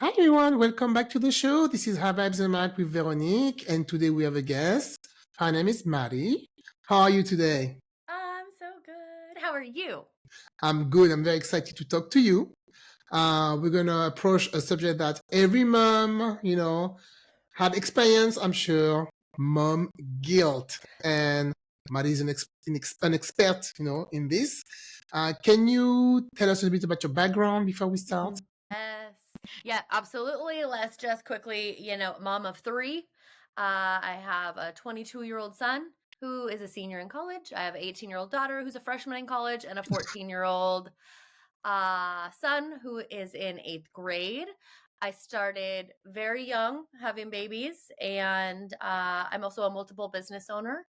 Hi everyone, welcome back to the show. This is High Vibes and Mac with Veronique, and today we have a guest. Her name is Maddie. How are you today? I'm so good. How are you? I'm good. I'm very excited to talk to you. We're gonna approach a subject that every mom, had experience. I'm sure, mom guilt, and Maddie is an expert, in this. Can you tell us a bit about your background before we start? Yes. Yeah, absolutely. Let's just quickly, mom of three. I have a 22-year-old son who is a senior in college. I have an 18-year-old daughter who's a freshman in college and a 14-year-old son who is in eighth grade. I started very young having babies, and I'm also a multiple business owner.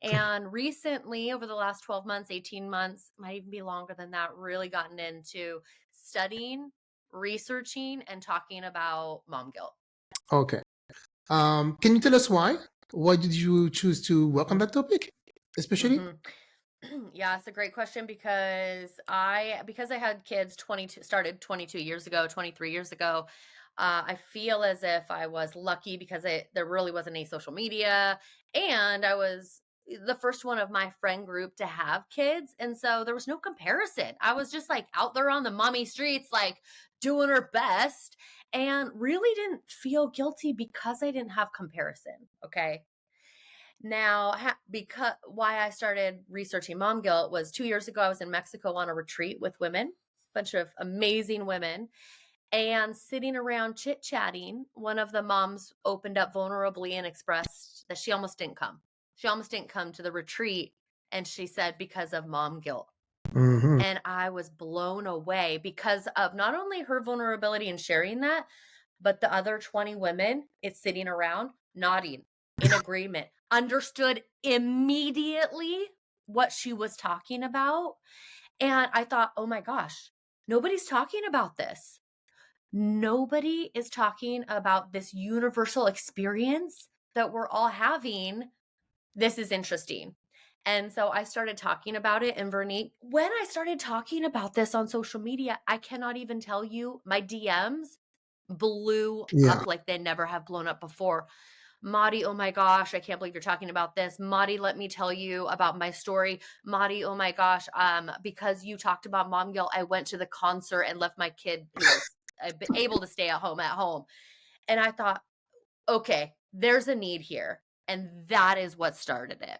And recently, over the last 12 months, 18 months, might even be longer than that, really gotten into studying, researching, and talking about mom guilt. Okay. Can you tell us why? Why did you choose to work on that topic, especially? hmm Yeah, it's a great question because I had kids 22 started 22 years ago, 23 years ago. I feel as if I was lucky because there really wasn't any social media, and I was the first one of my friend group to have kids, and so there was no comparison. I was just like out there on the mommy streets, like doing her best, and really didn't feel guilty because I didn't have comparison. Okay, now, because why I started researching mom guilt was 2 years ago. I was in Mexico on a retreat with women, bunch of amazing women, and sitting around chit chatting. One of the moms opened up vulnerably and expressed that she almost didn't come. She almost didn't come to the retreat, and she said because of mom guilt. Hmm. And I was blown away because of not only her vulnerability in sharing that, but the other 20 women, it's sitting around nodding in agreement, understood immediately what she was talking about. And I thought, oh my gosh, nobody's talking about this. Nobody is talking about this universal experience that we're all having. This is interesting. And so I started talking about it. And Veronique, when I started talking about this on social media, I cannot even tell you, my DMs blew Yeah. up like they never have blown up before. Madi, oh my gosh, I can't believe you're talking about this. Madi, let me tell you about my story. Madi, oh my gosh, because you talked about mom guilt, I went to the concert and left my kid who was able to stay at home. And I thought, okay, there's a need here. And that is what started it.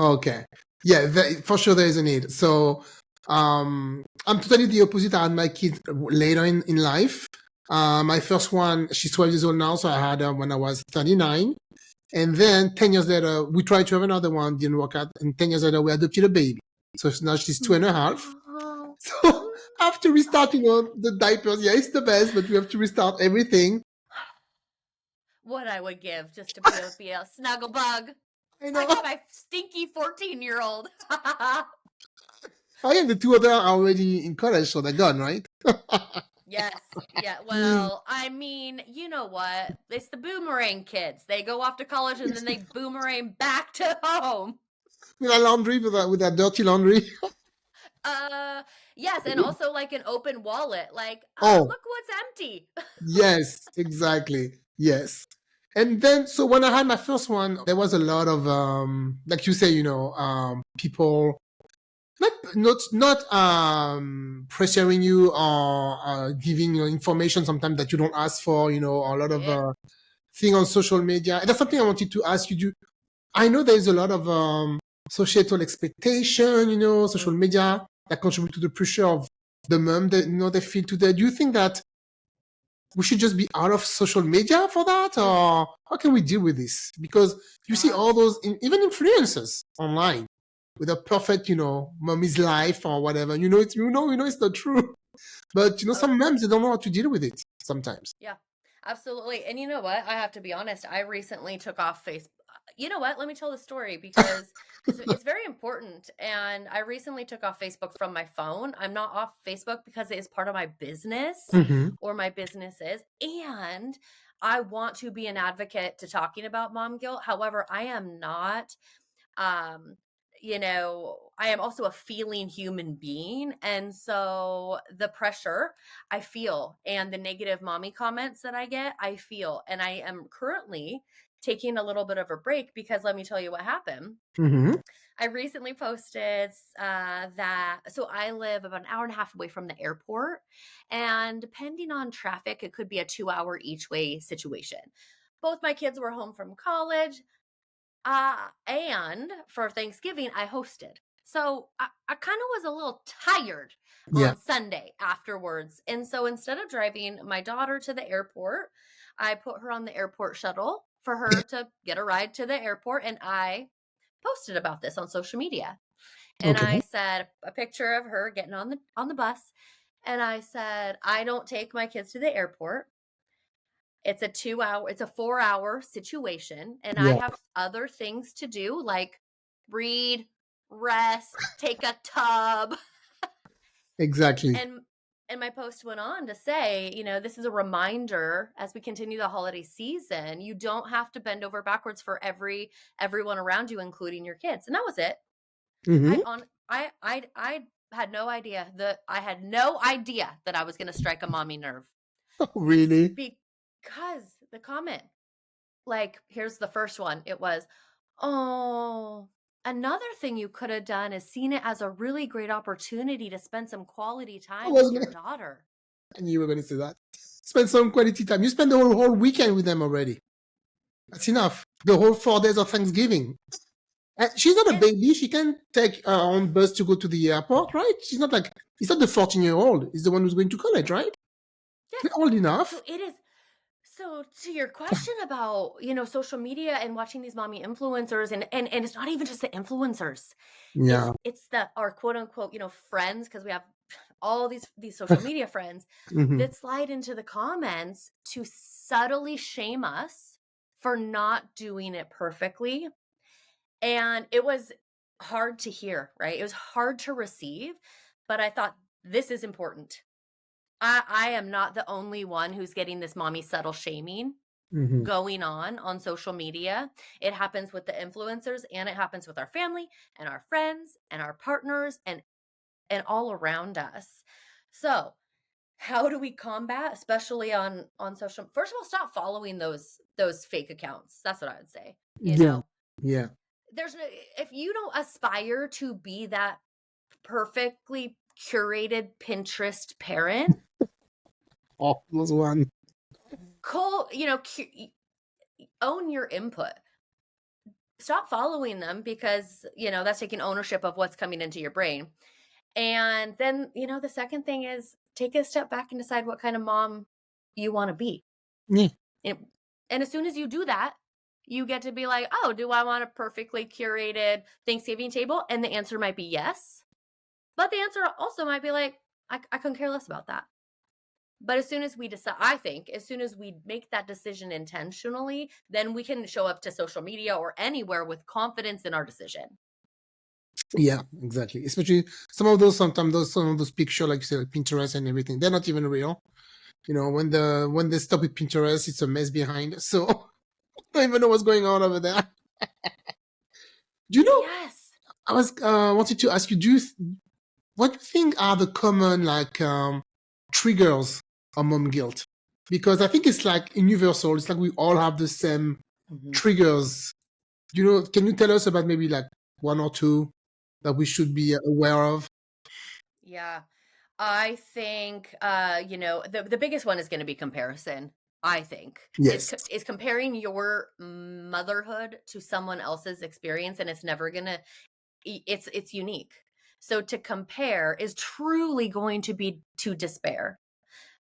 Okay. Yeah, for sure there is a need. So, I'm totally the opposite. I had my kids later in life. My first one, she's 12 years old now, so I had her when I was 39. And then 10 years later, we tried to have another one, didn't work out. And 10 years later, we adopted a baby. So now she's two and a half. Oh, So I have to restart, the diapers. Yeah, it's the best, but we have to restart everything. what I would give just to be a snuggle bug. I I know. got my stinky 14-year-old. Oh, yeah, the two other are already in college, so they're gone, right? Yes. Yeah. Mm. Well, I mean, you know what? It's the boomerang kids. They go off to college and then they boomerang back to home. With that laundry, with that dirty laundry. Uh, yes, and also like an open wallet. Like, Oh, look what's empty. yes, exactly. Yes. And then, so when I had my first one, there was a lot of, like you say, people not pressuring you or giving you information sometimes that you don't ask for, or a lot of Yeah. thing on social media. And that's something I wanted to ask you. I know there's a lot of societal expectation, social media that contribute to the pressure of the mom that they feel today. Do you think that we should just be out of social media for that, or how can we deal with this? Because you see all Gosh. those even influencers online with a perfect, mommy's life or whatever. It's not true. But Oh, some moms they don't know how to deal with it sometimes. yeah, absolutely. And you know what? I have to be honest. I recently took off Facebook. You know what? Let me tell the story because it's very important. And I recently took off Facebook from my phone. I'm not off Facebook because it is part of my business Hmm. or my businesses. And I want to be an advocate to talking about mom guilt. However, I am not um I am also a feeling human being. And so the pressure I feel and the negative mommy comments that I get, I feel. And I am currently taking a little bit of a break because let me tell you what happened. Mm-hmm. I recently posted so I live about an hour and a half away from the airport. And depending on traffic, it could be a 2 hour each way situation. Both my kids were home from college. And for Thanksgiving, I hosted. So I kind of was a little tired Yeah. on Sunday afterwards. And so instead of driving my daughter to the airport, I put her on the airport shuttle for her to get a ride to the airport. And I posted about this on social media. And Okay. I said a picture of her getting on the bus. And I said, I don't take my kids to the airport. It's a 4 hour situation, and I Yeah. have other things to do like read, rest, take a tub. Exactly. And my post went on to say, this is a reminder as we continue the holiday season, you don't have to bend over backwards for everyone around you, including your kids. And that was it. Mm-hmm. I had no idea that I was going to strike a mommy nerve Really? because the comment, like, here's the first one. It was, oh, another thing you could have done is seen it as a really great opportunity to spend some quality I time was with your gonna, daughter. and you were going to say that. Spend some quality time. You spend the whole weekend with them already. That's enough. The whole 4 days of Thanksgiving. And she's not a And baby. She can take her own bus to go to the airport, right? She's not like, it's not the 14-year-old. It's the one who's going to college, right? yes, They're old so enough. it is. So to your question about, social media and watching these mommy influencers, and it's not even just the influencers. It's Yeah. it's the our quote unquote, friends, because we have all these social media friends Hmm. that slide into the comments to subtly shame us for not doing it perfectly. And it was hard to hear, right? It was hard to receive, but I thought this is important. I am not the only one who's getting this mommy subtle shaming Hmm. going on social media. It happens with the influencers, and it happens with our family and our friends and our partners and all around us. So, how do we combat, especially on social? First of all, stop following those fake accounts. That's what I would say. Yeah. Yeah. There's no, if you don't aspire to be that perfectly curated Pinterest parent, Oh, was one. call, own your input. Stop following them because, that's taking ownership of what's coming into your brain. And then, the second thing is take a step back and decide what kind of mom you want to be. Yeah. And, and as soon as you do that, you get to be like, oh, do I want a perfectly curated Thanksgiving table? And the answer might be yes. But the answer also might be like, I couldn't care less about that. But as soon as we decide, I think, as soon as we make that decision intentionally, then we can show up to social media or anywhere with confidence in our decision. Yeah, exactly. Especially sometimes some of those pictures, like you said, like Pinterest and everything, they're not even real. When they stop with Pinterest, it's a mess behind. So I don't even know what's going on over there. Do you know? Yes. I was wanted to ask you, what do you think are the common triggers of mom guilt? Because I think it's like universal. It's like we all have the same Mhm. triggers. Can you tell us about maybe like one or two that we should be aware of? Yeah. I think the biggest one is going to be comparison. I think Yes. is comparing your motherhood to someone else's experience, and it's never going to it's unique. So to compare is truly going to be to despair.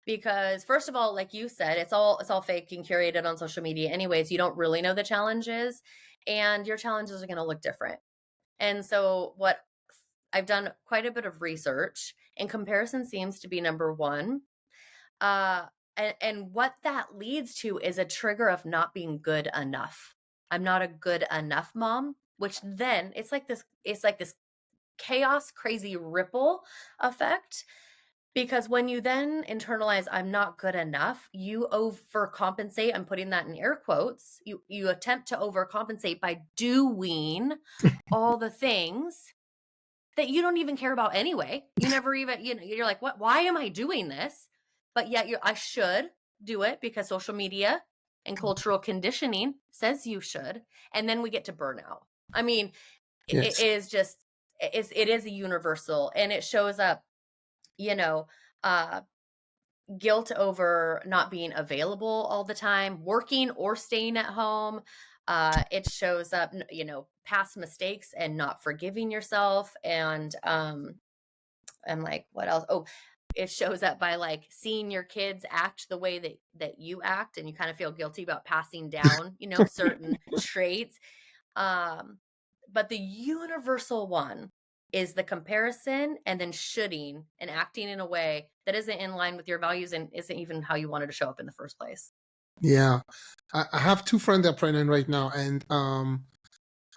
Because first of all, like you said, it's all fake and curated on social media anyways. You don't really know the challenges, and your challenges are going to look different. And so what I've done quite a bit of research, and comparison seems to be number one. Uh and what that leads to is a trigger of not being good enough. I'm not a good enough mom, which then it's like this chaos crazy ripple effect Because when you then internalize, I'm not good enough, you overcompensate. I'm putting that in air quotes. You attempt to overcompensate by doing all the things that you don't even care about anyway. You never even, you're like, what? Why am I doing this? But yet I should do it because social media and cultural conditioning says you should. And then we get to burnout. I mean, it Yes. is just, it is a universal, and it shows up, you know, uh, guilt over not being available all the time, working or staying at home. It shows up, past mistakes and not forgiving yourself. And like, what else? Oh, it shows up by like seeing your kids act the way that you act, and you kind of feel guilty about passing down, certain traits. Um, but the universal one is the comparison and then shoulding and acting in a way that isn't in line with your values and isn't even how you wanted to show up in the first place. Yeah. I have two friends that are pregnant right now, and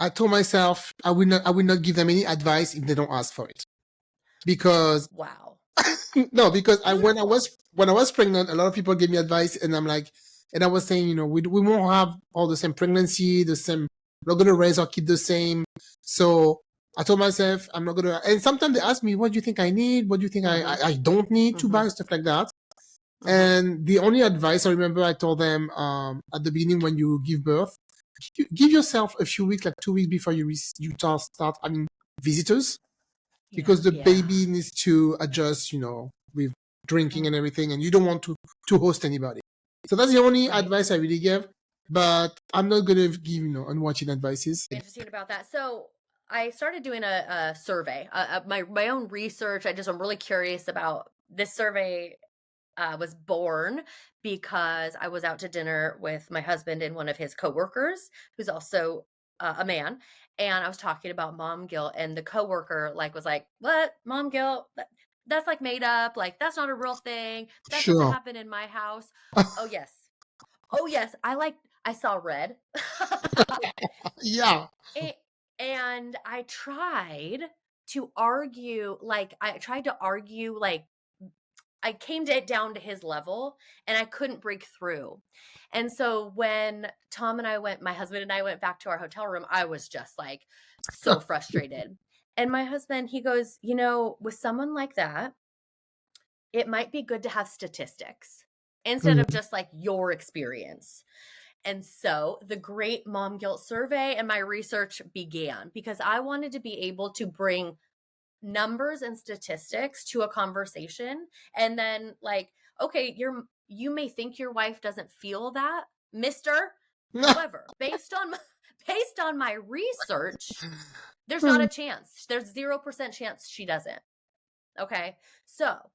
I told myself I will not give them any advice if they don't ask for it. Because Wow. no, because I when I Beautiful. was when I was pregnant, a lot of people gave me advice, and I'm like, and I was saying, we won't have all the same pregnancy, the same. We're not gonna raise our kid the same. So I told myself I'm not gonna. And sometimes they ask me, what do you think I need? What do you think Mm-hmm. I don't need to Mm-hmm. buy stuff like that? Mm-hmm. And the only advice I remember I told them at the beginning when you give birth, give yourself a few weeks, like 2 weeks before you start having visitors, Yeah. because the Yeah. baby needs to adjust, with drinking and Mm, everything, and you don't want to host anybody. So that's the only right. advice I really give. But I'm not gonna give unwatching advices. Interesting about that. So I started doing a survey, my own research. I'm really curious about this survey. Was born because I was out to dinner with my husband and one of his coworkers, who's also a man, and I was talking about mom guilt, and the coworker was like, "What mom guilt? That's like made up. Like that's not a real thing. That doesn't Sure. happen in my house." Oh yes, oh yes. I saw red. Yeah. A- and I tried to argue, I came down to his level, and I couldn't break through. And so when my husband and I went back to our hotel room, I was just like so frustrated. And my husband, he goes, with someone like that, it might be good to have statistics instead of Mhm. just like your experience. And so the Great Mom Guilt Survey and my research began because I wanted to be able to bring numbers and statistics to a conversation, and then okay, you may think your wife doesn't feel that, mister. However, based on my research, there's not a chance. There's 0% chance she doesn't. Okay? So,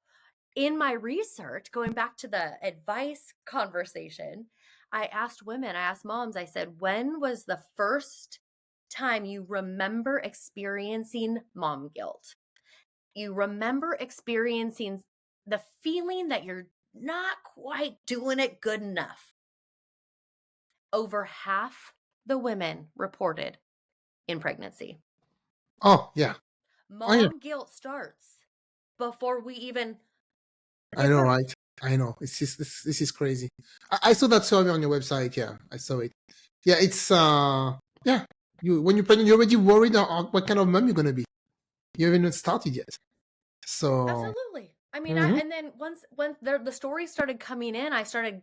in my research, going back to the advice conversation, I asked moms, I said, when was the first time you remember experiencing mom guilt? You remember experiencing the feeling that you're not quite doing it good enough. Over half the women reported in pregnancy. Oh yeah. Oh yeah. Mom guilt starts before we even I give know, birth. right? I know. This is crazy. I saw that survey on your website. Yeah, I saw it. Yeah, it's yeah. When you're pregnant, you're already worried about what kind of mom you're gonna be. You haven't even started yet. So. Absolutely. I mean, Mhm. and then when the stories started coming in, I started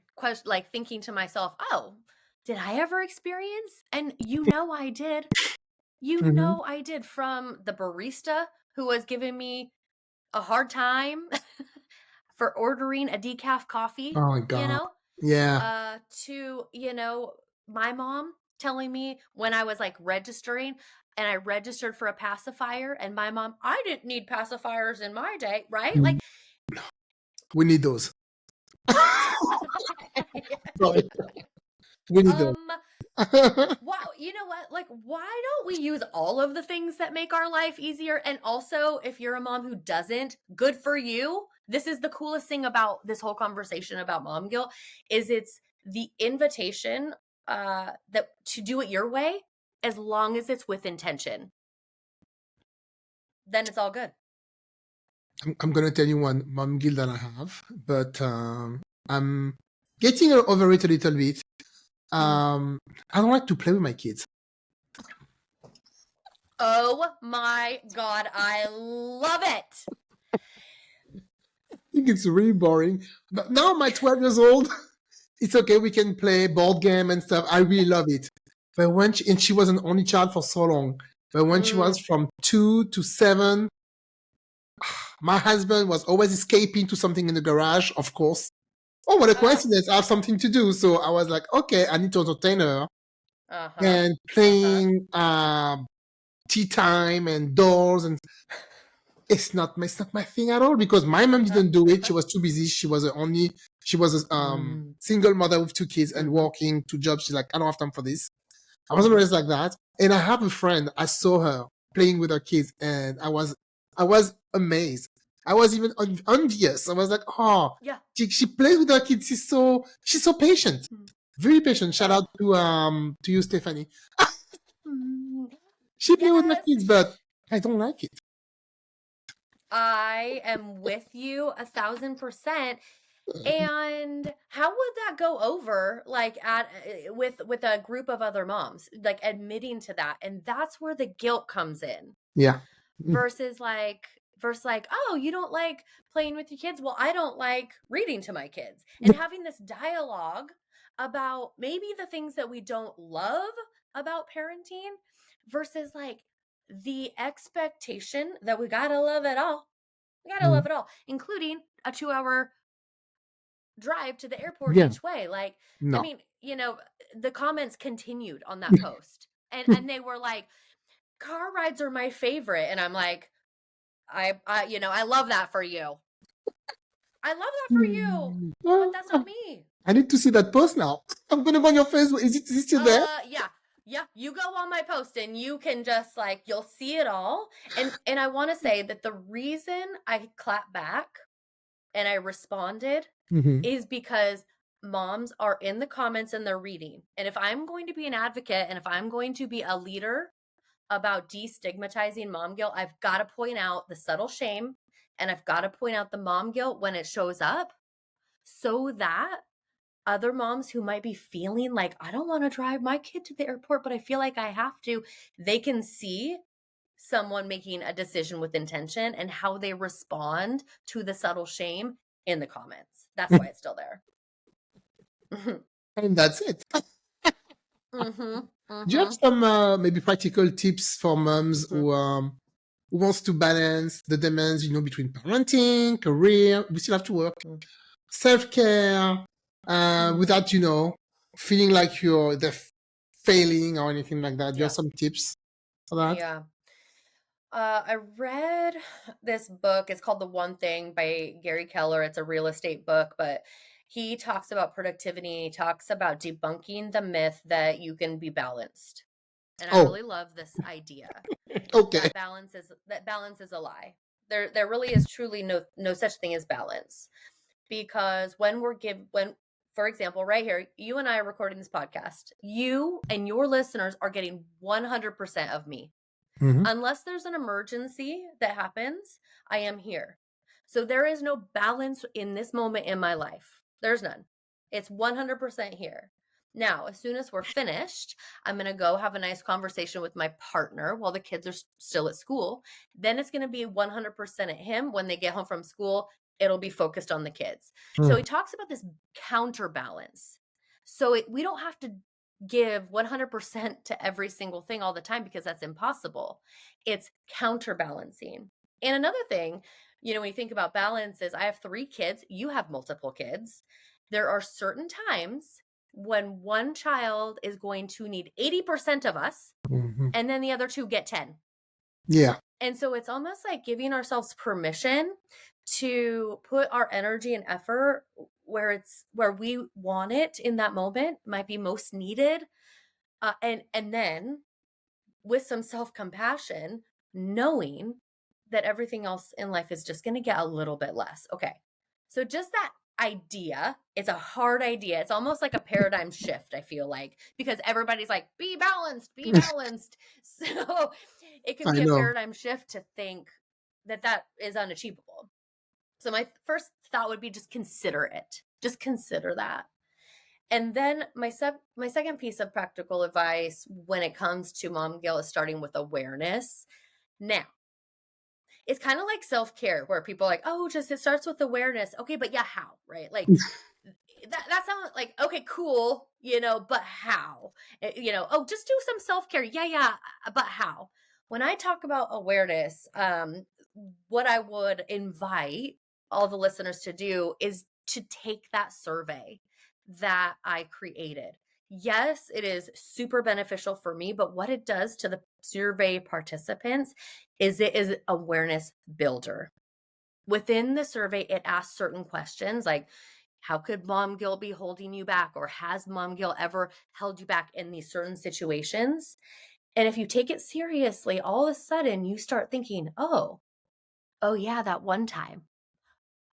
thinking to myself, "Oh, did I ever experience?" And I did. Mhm. I did, from the barista who was giving me a hard time for ordering a decaf Oh coffee, my god. Yeah. to, my mom telling me when I was like registering, and I registered for a pacifier, and my mom, I didn't need pacifiers in my day, right? Mm, we need those. Sorry. We need those. um, wow, you know what? Like, why don't we use all of the things that make our life easier? And also, if you're a mom who doesn't, good for you. This is the coolest thing about this whole conversation about mom guilt, is it's the invitation that to do it your way, as long as it's with intention. Then it's all good. I'm gonna tell you one mom guilt that I have, but I'm getting over it a little bit. I don't like to play with my kids. Oh my God, I love it. I think it's really boring. But now my 12 years old, it's okay. We can play board game and stuff. I really love it. But and she was an only child for so long. But when she was from 2 to 7, my husband was always escaping to something in the garage, of course. Oh, what a coincidence. I have something to do. So I was like, okay, I need to entertain her. And playing tea time and dolls, and it's not my thing at all, because my mom didn't do it. She was too busy. She was a single mother with 2 kids and working 2 jobs. She's like, I don't have time for this. I wasn't raised like that. And I have a friend, I saw her playing with her kids, and I was amazed. I was even envious. I was like, oh, Yeah. she plays with her kids. She's so patient, very patient. Shout out to you, Stephanie. She plays with her kids, but I don't like it. I am with you 1,000%. And how would that go over, like with a group of other moms, like admitting to that? And that's where the guilt comes in. Yeah. Versus like, oh, you don't like playing with your kids. Well, I don't like reading to my kids, and having this dialogue about maybe the things that we don't love about parenting versus like the expectation that we gotta love it all. We gotta love it all, including a 2-hour drive to the airport each way. Like, No. I mean, the comments continued on that post, and they were like, car rides are my favorite. And I'm like, I love that for you. I love that for you, but that's not me. I need to see that post now. I'm gonna go on your Facebook. Is it still there? Yeah. You go on my post and you can just like, you'll see it all. And I want to say that the reason I clapped back and I responded is because moms are in the comments and they're reading. And if I'm going to be an advocate and if I'm going to be a leader about destigmatizing mom guilt, I've got to point out the subtle shame, and I've got to point out the mom guilt when it shows up, so that other moms who might be feeling like, I don't want to drive my kid to the airport, but I feel like I have to, they can see someone making a decision with intention and how they respond to the subtle shame in the comments. That's why it's still there. And that's it. Do you have some maybe practical tips for moms who wants to balance the demands, between parenting, career, we still have to work, self-care, without, feeling like they're failing or anything like that? Do you have some tips for that? Yeah. I read this book. It's called The One Thing by Gary Keller. It's a real estate book, but he talks about productivity. He talks about debunking the myth that you can be balanced. And I really love this idea. Okay. That balance is a lie. There really is truly no such thing as balance. Because when for example, right here, you and I are recording this podcast. You and your listeners are getting 100% of me. Unless there's an emergency that happens, I am here. So there is no balance in this moment in my life. There's none. It's 100% here. Now, as soon as we're finished, I'm going to go have a nice conversation with my partner while the kids are still at school. Then it's going to be 100% at him. When they get home from school, it'll be focused on the kids. So he talks about this counterbalance. So we don't have to give 100% to every single thing all the time, because that's impossible. It's counterbalancing. And another thing, when you think about balance, is I have 3 kids. You have multiple kids. There are certain times when one child is going to need 80% of us, and then the other 2 get 10. Yeah. And so it's almost like giving ourselves permission to put our energy and effort where we want it in that moment, might be most needed. And then with some self-compassion, knowing that everything else in life is just going to get a little bit less. Okay. So just that idea, it's a hard idea. It's almost like a paradigm shift, I feel like, because everybody's like, be balanced, be balanced. So it can be a paradigm shift to think, that is unachievable. So my first thought would be just consider it. Just consider that. And then my second piece of practical advice when it comes to mom guilt is starting with awareness. Now, it's kind of like self-care where people are like, "Oh, just it starts with awareness." Okay, but yeah, how, right? Like that sounds like okay, cool, but how? Oh, just do some self-care. Yeah, yeah, but how? When I talk about awareness, what I would invite all the listeners to do is to take that survey that I created. Yes, it is super beneficial for me, but what it does to the survey participants is it is awareness builder. Within the survey, it asks certain questions like, how could mom guilt be holding you back? Or has mom guilt ever held you back in these certain situations? And if you take it seriously, all of a sudden you start thinking, oh yeah, that one time.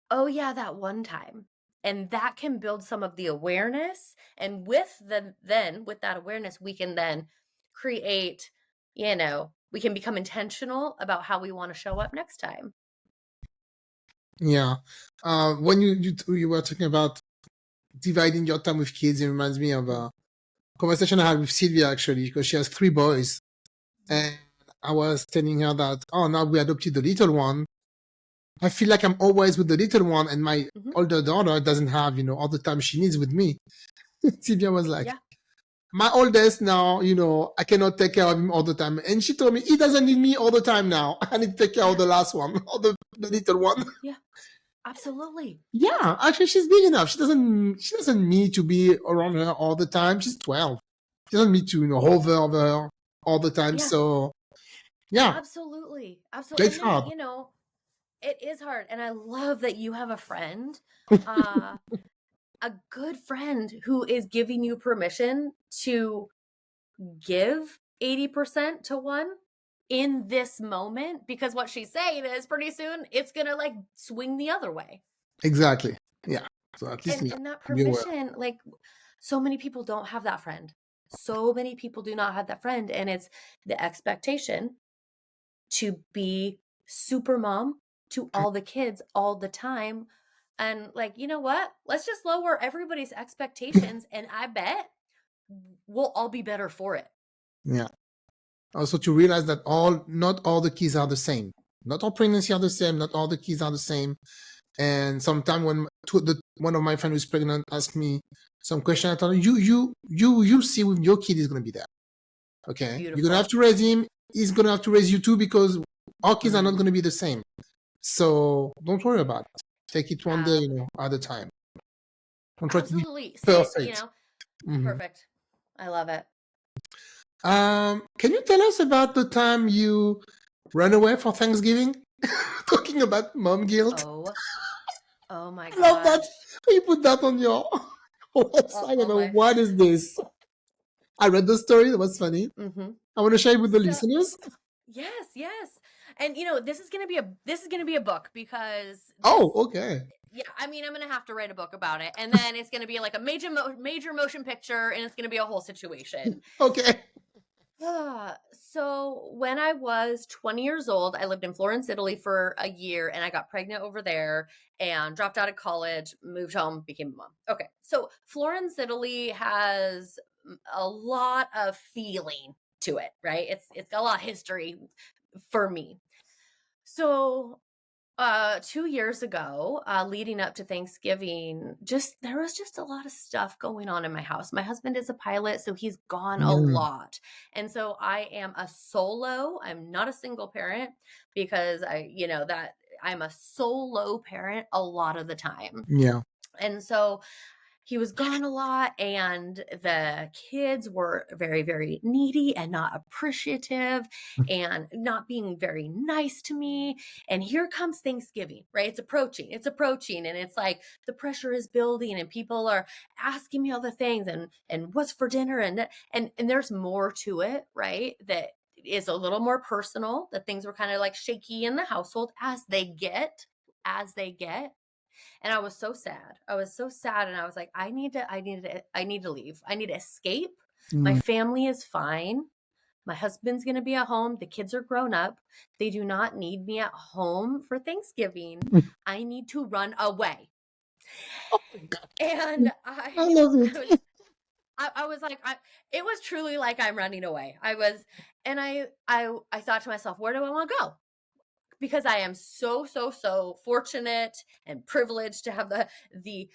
Oh yeah, that one time. And that can build some of the awareness. And with that awareness, we can then create, we can become intentional about how we want to show up next time. Yeah. When you were talking about dividing your time with kids, it reminds me of a conversation I had with Sylvia actually, because she has 3 boys, and I was telling her that now we adopted the little one. I feel like I'm always with the little one, and my older daughter doesn't have all the time she needs with me. Sylvia was like, Yeah. my oldest now, I cannot take care of him all the time. And she told me, he doesn't need me all the time now. I need to take care of the last one, or the little one. Yeah. Absolutely. Yeah, actually, she's big enough. She doesn't need to be around her all the time. She's 12. She doesn't need to, hover over her all the time. Yeah. So, yeah, Absolutely. Absolutely. it's And then, hard. it is hard. And I love that you have a friend, uh, a good friend who is giving you permission to give 80% to one in this moment, because what she's saying is pretty soon it's going to like swing the other way. Exactly. Yeah. So at least And that be aware. permission, like so many people don't have that friend. So many people do not have that friend. And it's the expectation to be super mom to all the kids all the time. And like, you know what? Let's just lower everybody's expectations. And I bet we'll all be better for it. Yeah. Also to realize that not all the kids are the same. Not all pregnancy are the same. Not all the kids are the same. And sometimes when one of my friends who's pregnant asked me some question, I told her, you see when your kid is going to be there. Okay. You're going to have to raise him. He's going to have to raise you too, because our kids are not going to be the same. So don't worry about it. Take it one day, at a time. Don't try to be perfect. Perfect. I love it. Can you tell us about the time you ran away for Thanksgiving? Talking about mom guilt. Oh my god. I love that. You put that on your website. What is this? I read the story. It was funny. I want to share it with the listeners. Yes. And this is gonna be a book, because okay. Yeah, I mean, I'm gonna have to write a book about it, and then it's gonna be like a major motion picture, and it's gonna be a whole situation. Okay. So when I was 20 years old, I lived in Florence, Italy for a year, and I got pregnant over there and dropped out of college, moved home, became a mom. Okay. So Florence, Italy has a lot of feeling to it, right? It's got a lot of history for me. So 2 years ago, leading up to Thanksgiving, there was just a lot of stuff going on in my house. My husband is a pilot, so he's gone a lot. And so I am a solo. I'm not a single parent, because I'm a solo parent a lot of the time. Yeah. And so he was gone a lot, and the kids were very, very needy and not appreciative and not being very nice to me. And here comes Thanksgiving, right? It's approaching. And it's like the pressure is building, and people are asking me all the things and what's for dinner. And there's more to it, right? That is a little more personal, that things were kind of like shaky in the household as they get. And I was so sad. And I was like, I need to leave. I need to escape. My family is fine, My husband's going to be at home. The kids are grown up. They do not need me at home for Thanksgiving. I need to run away. Oh my God. And I love it. I was like, it was truly like I'm running away. And I thought to myself, where do I want to go? Because I am so fortunate and privileged to have the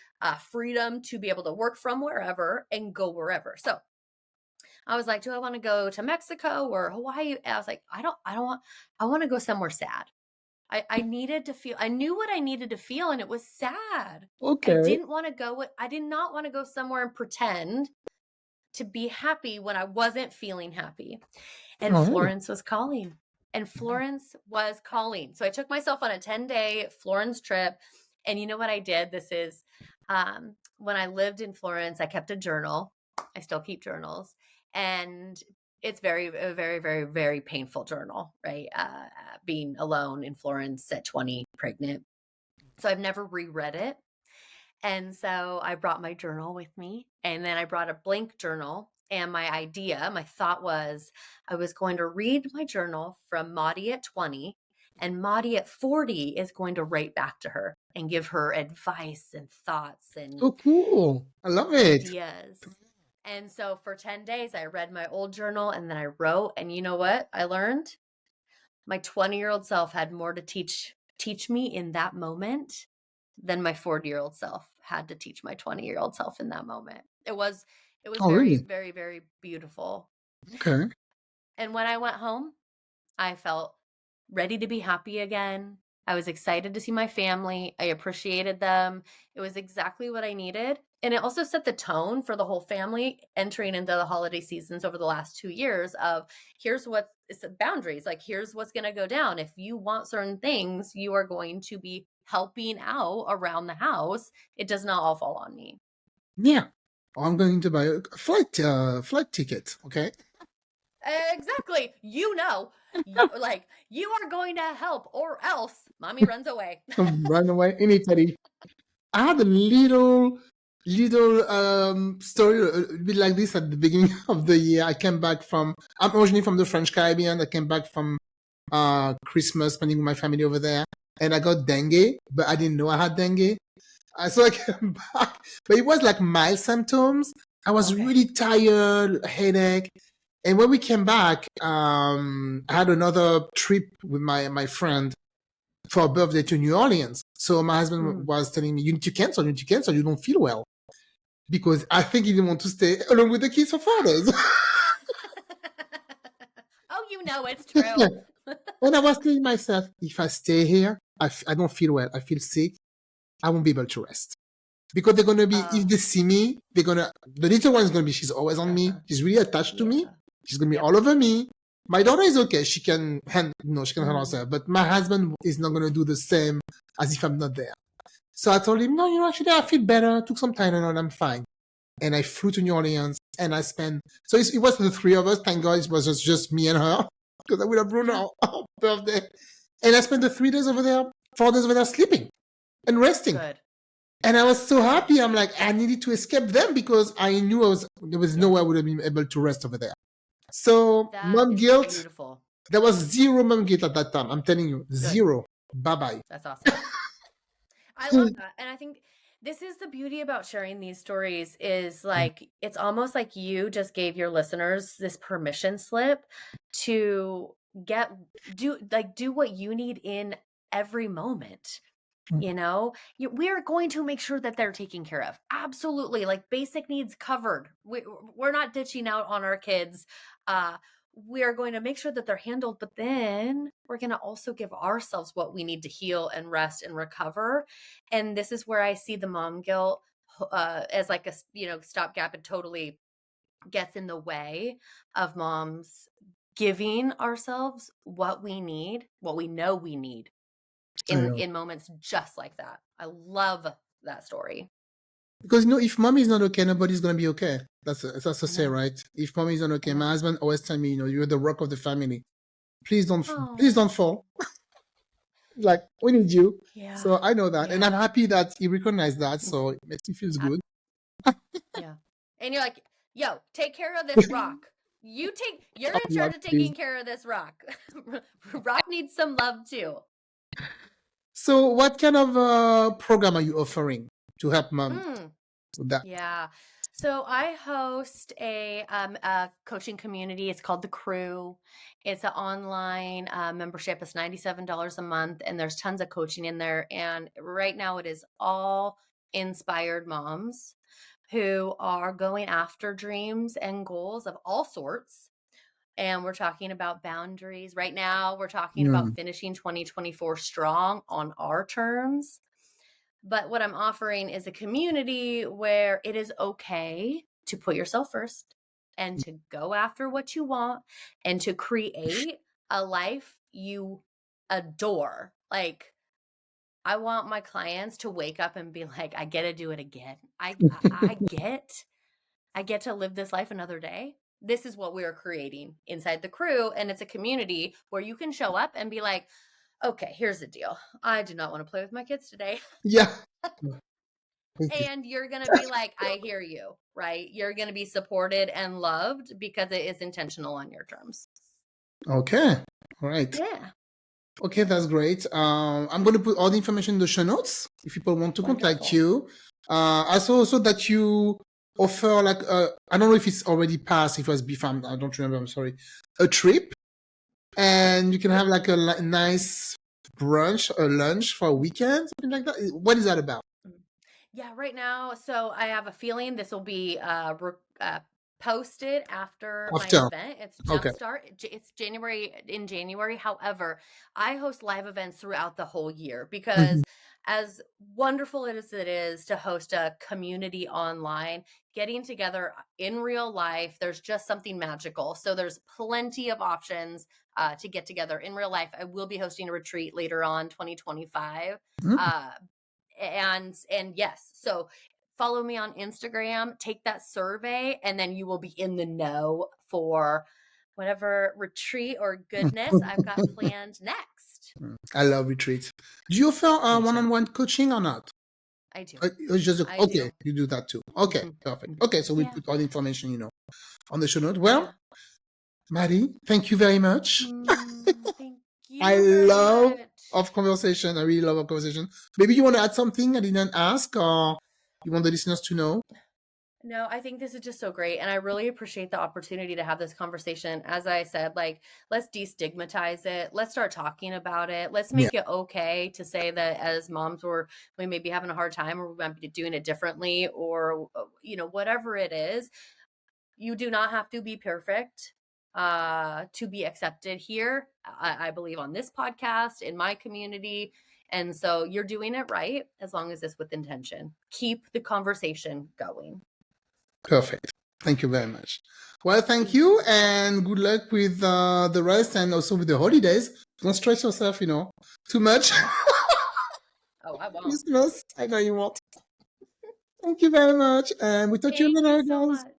freedom to be able to work from wherever and go wherever. So I was like, do I want to go to Mexico or Hawaii? And I was like, I want to go somewhere sad. I needed to feel, I knew what I needed to feel, and it was sad. I Okay. did not want to go somewhere and pretend to be happy when I wasn't feeling happy. And Oh, Florence was calling. So I took myself on a 10-day Florence trip. And you know what I did? This is when I lived in Florence, I kept a journal. I still keep journals. And it's a very, very, very painful journal, right? Being alone in Florence at 20, pregnant. So I've never reread it. And so I brought my journal with me, and then I brought a blank journal. And my thought was I was going to read my journal from Maudie at 20, and Maudie at 40 is going to write back to her and give her advice and thoughts and so cool. I love it. ideas. And so for 10 days, I read my old journal and then I wrote. And you know what I learned? My 20-year-old self had more to teach me in that moment than my 40-year-old self had to teach my 20-year-old self in that moment. It was Oh, very, really? very, very beautiful. Okay. And when I went home, I felt ready to be happy again. I was excited to see my family. I appreciated them. It was exactly what I needed. And it also set the tone for the whole family entering into the holiday seasons over the last 2 years of here's what it's boundaries. Like, here's what's going to go down. If you want certain things, you are going to be helping out around the house. It does not all fall on me. Yeah. I'm going to buy a flight ticket. Okay. Exactly. You are going to help, or else mommy runs away. Run away in Italy. I had a little story a bit like this at the beginning of the year. I'm originally from the French Caribbean. I came back from Christmas spending with my family over there, and I got dengue, but I didn't know I had dengue. So I came back, but it was like mild symptoms. I was Okay. really tired, headache. And when we came back, I had another trip with my friend for a birthday to New Orleans. So my husband was telling me, you need to cancel, you don't feel well. Because I think he didn't want to stay along with the kids for 4 days. Oh, it's true. And I was telling myself, if I stay here, I don't feel well, I feel sick, I won't be able to rest. Because they're going to be, if they see me, the little one is going to be, she's always on me. She's really attached to me. She's going to be all over me. My daughter is okay. She can handle herself. But my husband is not going to do the same as if I'm not there. So I told him, no, actually, I feel better. I took some Tylenol, I'm fine. And I flew to New Orleans and I spent, so it was the three of us. Thank God it was just me and her because I would have ruined our birthday. And I spent the 4 days over there sleeping and resting. Good. And I was so happy. I'm like, I needed to escape them because I knew there was no way I would have been able to rest over there. So mom guilt. Beautiful. There was zero mom guilt at that time. I'm telling you, zero. Bye-bye. That's awesome. I love that. And I think this is the beauty about sharing these stories is like, it's almost like you just gave your listeners this permission slip to do what you need in every moment. We are going to make sure that they're taken care of. Absolutely. Like basic needs covered. We're not ditching out on our kids. We are going to make sure that they're handled, but then we're going to also give ourselves what we need to heal and rest and recover. And this is where I see the mom guilt as like a, stopgap, and totally gets in the way of moms giving ourselves what we need, what we know we need in moments just like that. I love that story. Because if mommy is not okay, nobody's gonna be okay. That's a say, right? If mommy is not okay, my husband always tell me, you're the rock of the family. Please don't fall. Like, we need you. Yeah. So I know that, and I'm happy that he recognized that. So it makes me feel good. Yeah. And you're like, yo, take care of this rock. You're in Oh, charge Lord, of please. taking care of this rock. Rock needs some love too. So, what kind of program are you offering to help moms Mm. with that? Yeah. So I host a coaching community. It's called The Crew. It's an online membership. It's $97 a month, and there's tons of coaching in there. And right now, it is all inspired moms who are going after dreams and goals of all sorts. And we're talking about boundaries. Right now, we're talking Mm. about finishing 2024 strong on our terms. But what I'm offering is a community where it is okay to put yourself first and to go after what you want and to create a life you adore. Like, I want my clients to wake up and be like, I get to do it again. I get to live this life another day. This is what we are creating inside the crew. And it's a community where you can show up and be like, okay, here's the deal. I do not want to play with my kids today. Yeah. And you're going to be like, I hear you, right? You're going to be supported and loved because it is intentional on your terms. Okay. All right. Yeah. Okay, that's great. I'm going to put all the information in the show notes if people want to contact Wonderful. you. I saw also that you offer like I don't know if it's already passed. If it was before, I don't remember. I'm sorry. A trip, and you can have like a nice brunch or lunch for a weekend, something like that. What is that about? Yeah, right now. So I have a feeling this will be posted after my After. event. It's Okay. Jumpstart. It's in January. However, I host live events throughout the whole year because as wonderful as it is to host a community online, getting together in real life, there's just something magical. So there's plenty of options to get together in real life. I will be hosting a retreat later on 2025. And yes, so follow me on Instagram, take that survey, and then you will be in the know for whatever retreat or goodness I've got planned next. I love retreats. Do you offer one-on-one coaching or not? I do. It's just I okay. do. You do that too. Okay, perfect. Okay, so we put all the information on the show note. Well, Maddie, thank you very much. Thank I you very love much. our conversation. I really love our conversation. Maybe you want to add something I didn't ask, or you want the listeners to know? No, I think this is just so great. And I really appreciate the opportunity to have this conversation. As I said, like, let's destigmatize it. Let's start talking about it. Let's make it okay to say that as moms, we may be having a hard time or we might be doing it differently or, whatever it is. You do not have to be perfect to be accepted here. I believe on this podcast, in my community. And so you're doing it right as long as it's with intention. Keep the conversation going. Perfect. Thank you very much. Well, thank you, and good luck with the rest and also with the holidays. Don't stress yourself, too much. Oh, I won't. Christmas. I know you won't. Thank you very much, and we talk to you Thank later, you so guys. much.